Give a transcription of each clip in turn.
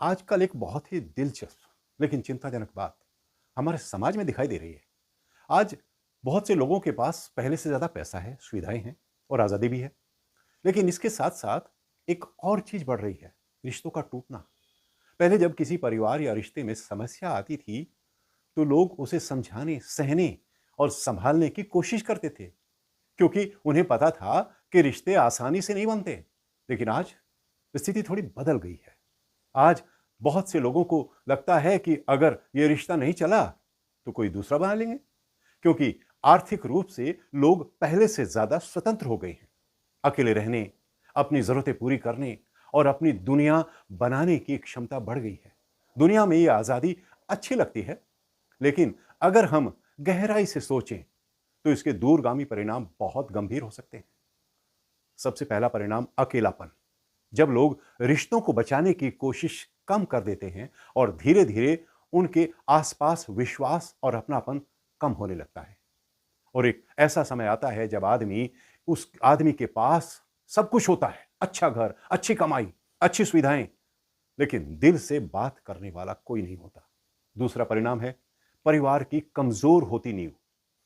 आजकल एक बहुत ही दिलचस्प लेकिन चिंताजनक बात हमारे समाज में दिखाई दे रही है। आज बहुत से लोगों के पास पहले से ज़्यादा पैसा है, सुविधाएं हैं और आज़ादी भी है। लेकिन इसके साथ-साथ एक और चीज़ बढ़ रही है, रिश्तों का टूटना। पहले जब किसी परिवार या रिश्ते में समस्या आती थी, तो लोग उसे समझाने, सहने और सँभालने की कोशिश करते थे, क्योंकि उन्हें पता था कि रिश्ते आसानी से नहीं बनते। लेकिन आज स्थिति थोड़ी बदल गई है। आज बहुत से लोगों को लगता है कि अगर ये रिश्ता नहीं चला तो कोई दूसरा बना लेंगे, क्योंकि आर्थिक रूप से लोग पहले से ज्यादा स्वतंत्र हो गए हैं। अकेले रहने, अपनी जरूरतें पूरी करने और अपनी दुनिया बनाने की क्षमता बढ़ गई है। दुनिया में ये आजादी अच्छी लगती है, लेकिन अगर हम गहराई से सोचें तो इसके दूरगामी परिणाम बहुत गंभीर हो सकते हैं। सबसे पहला परिणाम अकेलापन। जब लोग रिश्तों को बचाने की कोशिश कम कर देते हैं और धीरे धीरे उनके आसपास विश्वास और अपनापन कम होने लगता है। और एक ऐसा समय आता है जब उस आदमी के पास सब कुछ होता है, अच्छा घर, अच्छी कमाई, अच्छी सुविधाएं, लेकिन दिल से बात करने वाला कोई नहीं होता। दूसरा परिणाम है परिवार की कमजोर होती नींव।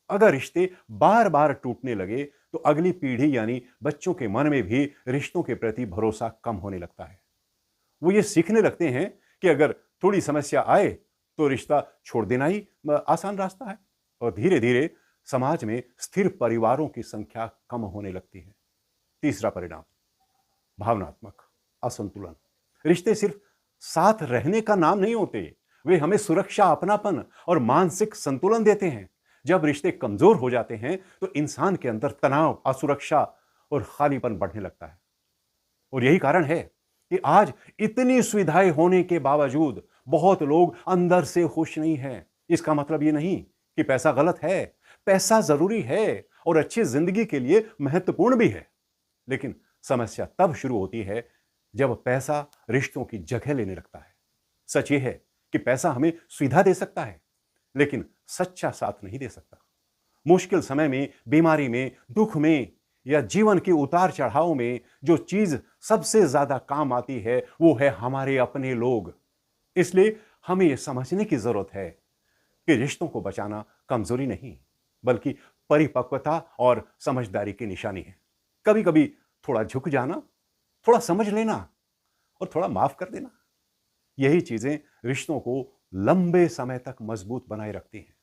अगर रिश्ते बार बार टूटने लगे तो अगली पीढ़ी यानी बच्चों के मन में भी रिश्तों के प्रति भरोसा कम होने लगता है। वो ये सीखने लगते हैं कि अगर थोड़ी समस्या आए तो रिश्ता छोड़ देना ही आसान रास्ता है। और धीरे धीरे समाज में स्थिर परिवारों की संख्या कम होने लगती है। तीसरा परिणाम भावनात्मक असंतुलन। रिश्ते सिर्फ साथ रहने का नाम नहीं होते, वे हमें सुरक्षा, अपनापन और मानसिक संतुलन देते हैं। जब रिश्ते कमजोर हो जाते हैं तो इंसान के अंदर तनाव, असुरक्षा और खालीपन बढ़ने लगता है। और यही कारण है कि आज इतनी सुविधाएं होने के बावजूद बहुत लोग अंदर से खुश नहीं हैं। इसका मतलब ये नहीं कि पैसा गलत है। पैसा जरूरी है और अच्छी जिंदगी के लिए महत्वपूर्ण भी है। लेकिन समस्या तब शुरू होती है जब पैसा रिश्तों की जगह लेने लगता है। सच ये है कि पैसा हमें सुविधा दे सकता है, लेकिन सच्चा साथ नहीं दे सकता। मुश्किल समय में, बीमारी में, दुख में या जीवन के उतार चढ़ाव में जो चीज सबसे ज्यादा काम आती है वो है हमारे अपने लोग। इसलिए हमें यह समझने की जरूरत है कि रिश्तों को बचाना कमजोरी नहीं, बल्कि परिपक्वता और समझदारी की निशानी है। कभी कभी थोड़ा झुक जाना, थोड़ा समझ लेना और थोड़ा माफ कर देना, यही चीजें रिश्तों को लंबे समय तक मजबूत बनाए रखती हैं।